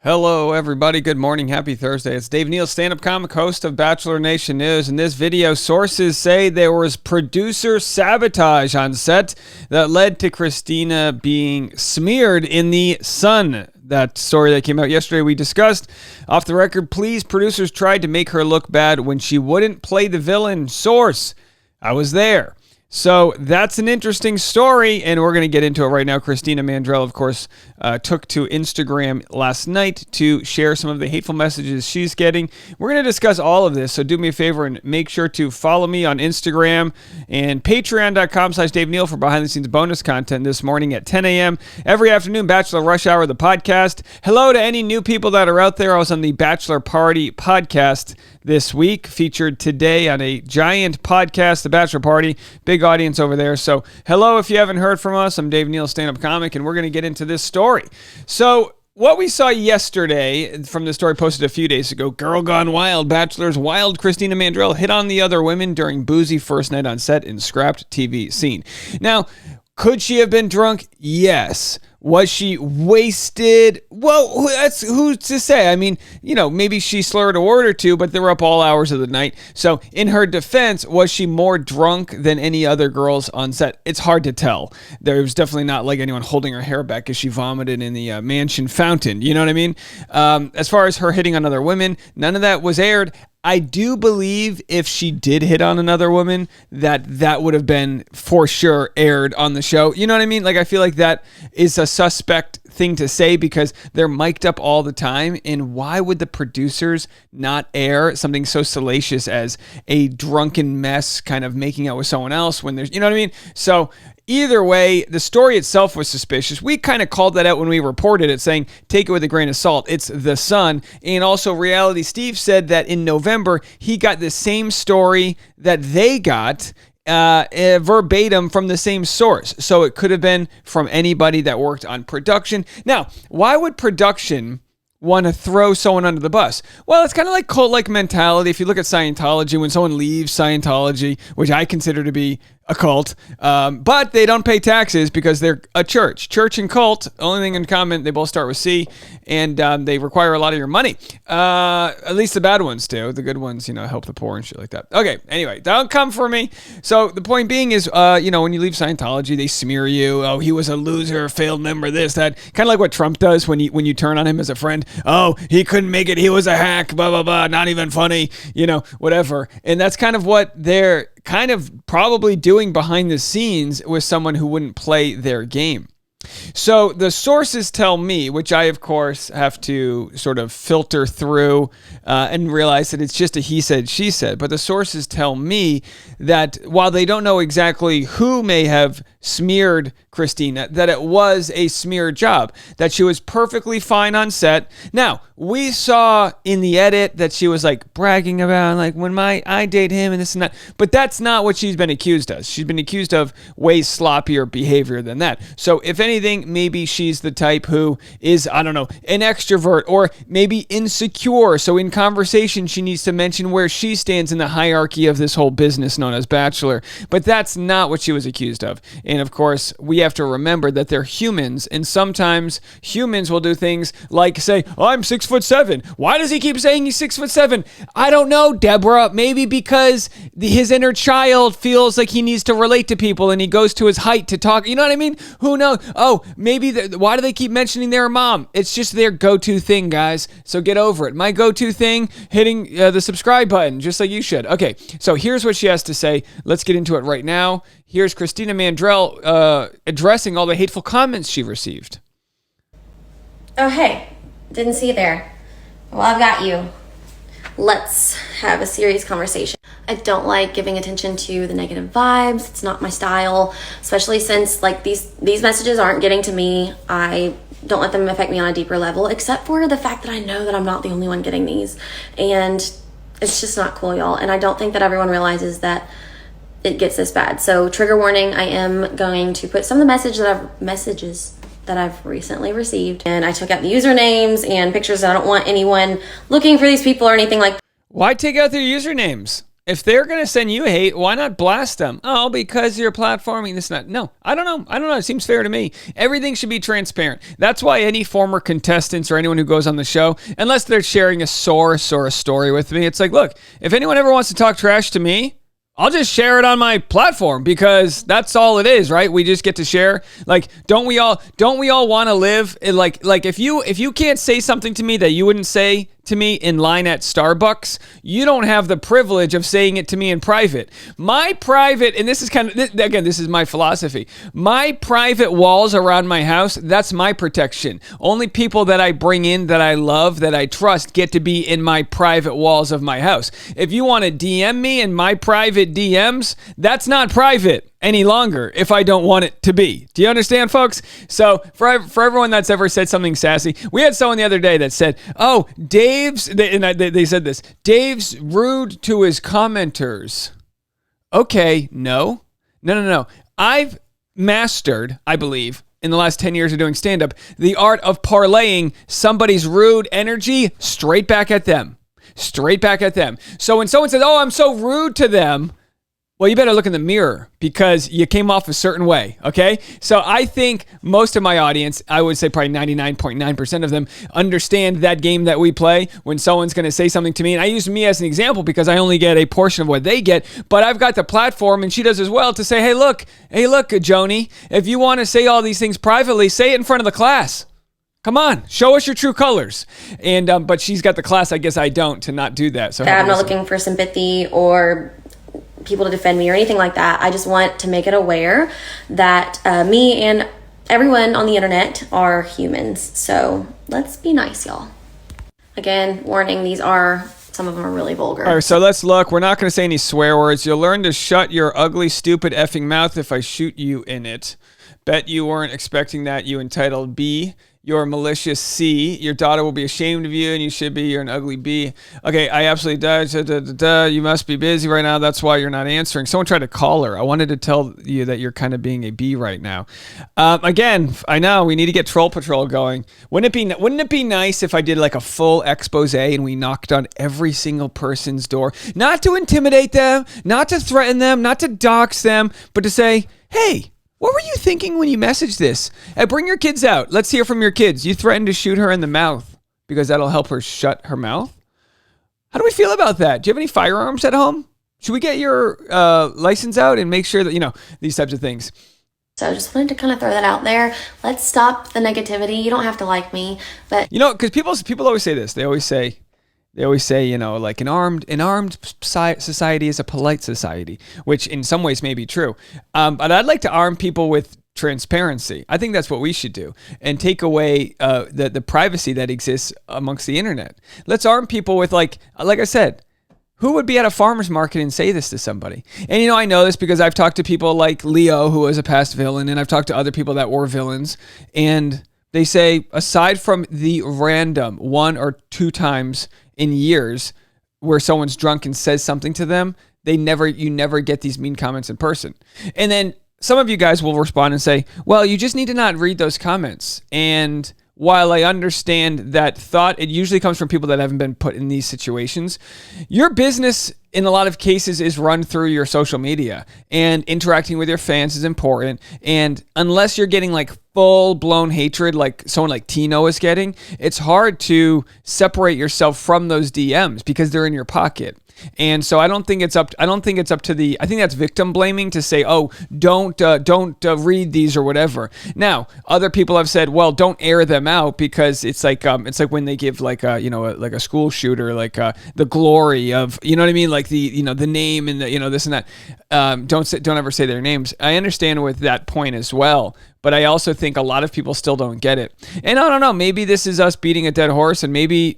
Hello, everybody. Good morning. Happy Thursday. It's Dave Neal, stand-up comic, host of Bachelor Nation News. In this video, sources say there was producer sabotage on set that led to Christina being smeared in the sun. That story that came out yesterday we discussed. Off the record, please, producers tried to make her look bad when she wouldn't play the villain. Source, I was there. So that's an interesting story, and we're going to get into it right now. Christina Mandrell, of course, took to Instagram last night to share some of the hateful messages she's getting. We're going to discuss all of this, so do me a favor and make sure to follow me on Instagram and patreon.com/Dave Neal for behind-the-scenes bonus content this morning at 10 a.m. Every afternoon, Bachelor Rush Hour, the podcast. Hello to any new people that are out there. I was on the Bachelor Party podcast this week, featured today on a giant podcast, The Bachelor Party. Big audience over there. So hello if you haven't heard from us. I'm Dave Neal, stand-up comic, and we're going to get into this story. So what we saw yesterday from the story posted a few days ago, Girl Gone Wild, Bachelor's wild Christina Mandrell hit on the other women during boozy first night on set in scrapped TV scene. Now, could she have been drunk? Yes. Was she wasted? Well, that's who's to say. I mean, maybe she slurred a word or two, but they were up all hours of the night. So in her defense, was she more drunk than any other girls on set? It's hard to tell. There was definitely not like anyone holding her hair back as she vomited in the mansion fountain. You know what I mean? As far as her hitting on other women, none of that was aired. I do believe if she did hit on another woman, that would have been for sure aired on the show. You know what I mean? Like, I feel like that is a suspect thing to say because they're mic'd up all the time. And why would the producers not air something so salacious as a drunken mess kind of making out with someone else when there's, you know what I mean? So either way, the story itself was suspicious. We kind of called that out when we reported it, saying, take it with a grain of salt. It's The Sun. And also, Reality Steve said that in November, he got the same story that they got verbatim from the same source. So it could have been from anybody that worked on production. Now, why would production want to throw someone under the bus? Well, it's kind of like cult-like mentality. If you look at Scientology, when someone leaves Scientology, which I consider to be a cult, but they don't pay taxes because they're a church. Church and cult, only thing in common, they both start with C, and they require a lot of your money. At least the bad ones do. The good ones, help the poor and shit like that. Okay, anyway, don't come for me. So the point being is, when you leave Scientology, they smear you. Oh, he was a loser, failed member, this, that. Kind of like what Trump does when you turn on him as a friend. Oh, he couldn't make it. He was a hack, blah, blah, blah, not even funny, whatever. And that's kind of what they're kind of probably doing behind the scenes with someone who wouldn't play their game. So the sources tell me, which I, of course, have to sort of filter through and realize that it's just a he said, she said. But the sources tell me that while they don't know exactly who may have smeared Christina, that it was a smear job, that she was perfectly fine on set. Now, we saw in the edit that she was like bragging about like when I date him and this and that, but that's not what she's been accused of. She's been accused of way sloppier behavior than that. So if anything, maybe she's the type who is, I don't know, an extrovert or maybe insecure. So in conversation, she needs to mention where she stands in the hierarchy of this whole business known as Bachelor. But that's not what she was accused of. And of course, we have to remember that they're humans, and sometimes humans will do things like say, oh, I'm 6'7". Why does he keep saying he's 6'7"? I don't know, Deborah. Maybe because his inner child feels like he needs to relate to people and he goes to his height to talk. You know what I mean? Who knows? Oh, maybe why do they keep mentioning their mom? It's just their go-to thing, guys. So get over it. My go-to thing, hitting the subscribe button, just like you should. Okay, so here's what she has to say. Let's get into it right now. Here's Christina Mandrell addressing all the hateful comments she received. Oh, hey. Didn't see you there. Well, I've got you. Let's have a serious conversation. I don't like giving attention to the negative vibes. It's not my style, especially since like these messages aren't getting to me. I don't let them affect me on a deeper level, except for the fact that I know that I'm not the only one getting these. And it's just not cool, y'all. And I don't think that everyone realizes that it gets this bad. So trigger warning, I am going to put some of the messages that I've recently received. And I took out the usernames and pictures. I don't want anyone looking for these people or anything like that. Why take out their usernames? If they're going to send you hate, why not blast them? Oh, because you're platforming this and that. No, I don't know. It seems fair to me. Everything should be transparent. That's why any former contestants or anyone who goes on the show, unless they're sharing a source or a story with me, it's like, look, if anyone ever wants to talk trash to me, I'll just share it on my platform because that's all it is, right? We just get to share. Like, don't we all want to live like if you can't say something to me that you wouldn't say to me in line at Starbucks, you don't have the privilege of saying it to me in private. My private, and this is this is my philosophy. My private walls around my house, that's my protection. Only people that I bring in, that I love, that I trust, get to be in my private walls of my house. If you want to DM me in my private DMs, that's not private any longer if I don't want it to be. Do you understand, folks? So for everyone that's ever said something sassy, we had someone the other day that said, oh, they said this, Dave's rude to his commenters. Okay, no. I've mastered, I believe, in the last 10 years of doing stand-up, the art of parlaying somebody's rude energy straight back at them. So when someone says, oh, I'm so rude to them, well, you better look in the mirror because you came off a certain way, okay? So I think most of my audience, I would say probably 99.9% of them, understand that game that we play when someone's going to say something to me. And I use me as an example because I only get a portion of what they get, but I've got the platform, and she does as well, to say, hey, look, Joni, if you want to say all these things privately, say it in front of the class. Come on, show us your true colors. And but she's got the class, I guess I don't, to not do that. So I'm not looking for sympathy or people to defend me or anything like that. I just want to make it aware that me and everyone on the internet are humans. So let's be nice, y'all. Again, warning, some of them are really vulgar. All right, so let's look. We're not going to say any swear words. You'll learn to shut your ugly, stupid effing mouth if I shoot you in it. Bet you weren't expecting that, you entitled B. You're a malicious C. Your daughter will be ashamed of you, and you should be. You're an ugly B. Okay, I absolutely died. You must be busy right now. That's why you're not answering. Someone tried to call her. I wanted to tell you that you're kind of being a B right now. Again, I know we need to get Troll Patrol going. Wouldn't it be nice if I did like a full expose and we knocked on every single person's door, not to intimidate them, not to threaten them, not to dox them, but to say, hey, what were you thinking when you messaged this? Bring your kids out. Let's hear from your kids. You threatened to shoot her in the mouth because that'll help her shut her mouth. How do we feel about that? Do you have any firearms at home? Should we get your license out and make sure that, these types of things? So I just wanted to kind of throw that out there. Let's stop the negativity. You don't have to like me, but... because people always say this. They always say, like an armed society is a polite society, which in some ways may be true. But I'd like to arm people with transparency. I think that's what we should do, and take away the privacy that exists amongst the internet. Let's arm people with like I said, who would be at a farmer's market and say this to somebody? And I know this because I've talked to people like Leo, who was a past villain, and I've talked to other people that were villains, and they say, aside from the random 1 or 2 times in years where someone's drunk and says something to them, you never get these mean comments in person. And then some of you guys will respond and say, well, you just need to not read those comments. And while I understand that thought, it usually comes from people that haven't been put in these situations. Your business, in a lot of cases, is run through your social media, and interacting with your fans is important. And unless you're getting like full-blown hatred like someone like Tino is getting, it's hard to separate yourself from those DMs because they're in your pocket. And so I think that's victim blaming to say, oh, don't read these or whatever. Now, other people have said, well, don't air them out because it's like when they give like a school shooter, like the glory of, you know what I mean? Like the name and the, this and that. Don't ever say their names. I understand with that point as well. But I also think a lot of people still don't get it. And I don't know, maybe this is us beating a dead horse, and maybe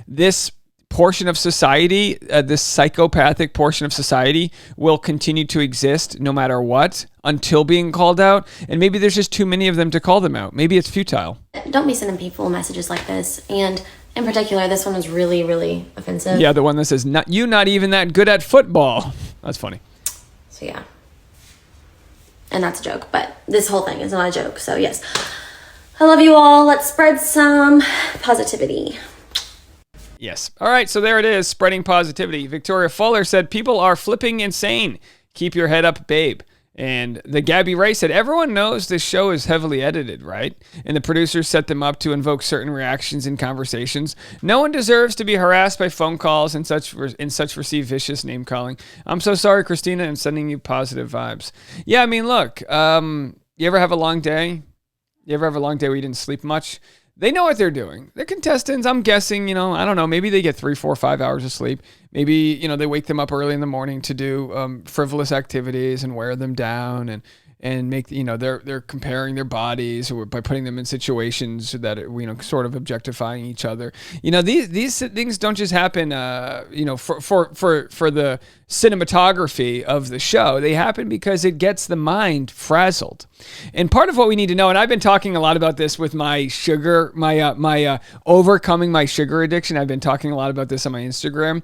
this portion of society, this psychopathic portion of society, will continue to exist no matter what until being called out. And maybe there's just too many of them to call them out. Maybe it's futile. Don't be sending people messages like this. And in particular, this one was really, really offensive. Yeah, the one that says, not even that good at football. That's funny. So yeah. And that's a joke, but this whole thing is not a joke. So yes, I love you all. Let's spread some positivity. Yes. All right, so there it is, spreading positivity. Victoria Fuller said, people are flipping insane. Keep your head up, babe. And the Gabby Ray said, everyone knows this show is heavily edited, right? And the producers set them up to invoke certain reactions in conversations. No one deserves to be harassed by phone calls and such received vicious name calling. I'm so sorry, Christina, and sending you positive vibes. Yeah, I mean, look, you ever have a long day? You ever have a long day where you didn't sleep much? They know what they're doing. They're contestants. I'm guessing, I don't know, maybe they get 3, 4, 5 hours of sleep. Maybe, they wake them up early in the morning to do frivolous activities and wear them down and make, they're comparing their bodies by putting them in situations that are, sort of objectifying each other. These things don't just happen, for the cinematography of the show. They happen because it gets the mind frazzled. And part of what we need to know, and I've been talking a lot about this with my sugar, my overcoming my sugar addiction. I've been talking a lot about this on my Instagram.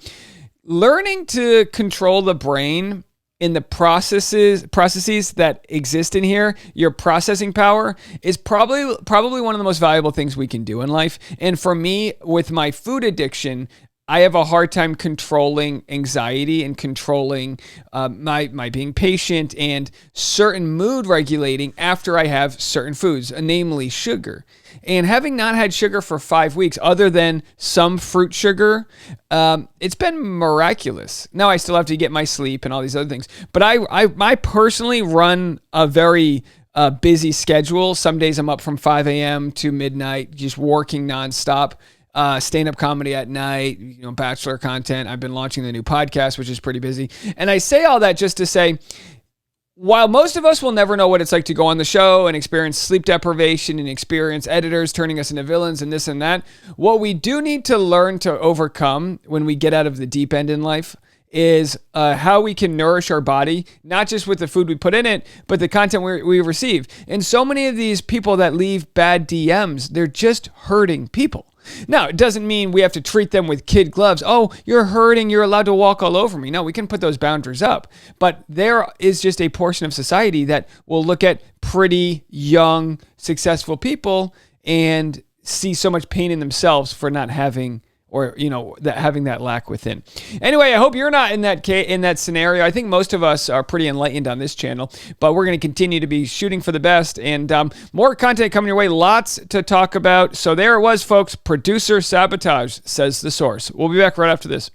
Learning to control the brain in the processes that exist in here, your processing power is probably one of the most valuable things we can do in life. And for me, with my food addiction, I have a hard time controlling anxiety and controlling my being patient and certain mood regulating after I have certain foods, namely sugar. And having not had sugar for 5 weeks, other than some fruit sugar, it's been miraculous. Now I still have to get my sleep and all these other things, but I personally run a very busy schedule. Some days I'm up from 5 a.m. to midnight, just working nonstop. Stand-up comedy at night, Bachelor content. I've been launching the new podcast, which is pretty busy. And I say all that just to say, while most of us will never know what it's like to go on the show and experience sleep deprivation and experience editors turning us into villains and this and that, what we do need to learn to overcome when we get out of the deep end in life is how we can nourish our body, not just with the food we put in it, but the content we receive. And so many of these people that leave bad DMs, they're just hurting people. Now, it doesn't mean we have to treat them with kid gloves. Oh, you're hurting, you're allowed to walk all over me. No, we can put those boundaries up. But there is just a portion of society that will look at pretty young, successful people and see so much pain in themselves for not having having that lack within. Anyway, I hope you're not in that scenario. I think most of us are pretty enlightened on this channel, but we're going to continue to be shooting for the best and more content coming your way. Lots to talk about. So there it was, folks. Producer sabotage, says the source. We'll be back right after this.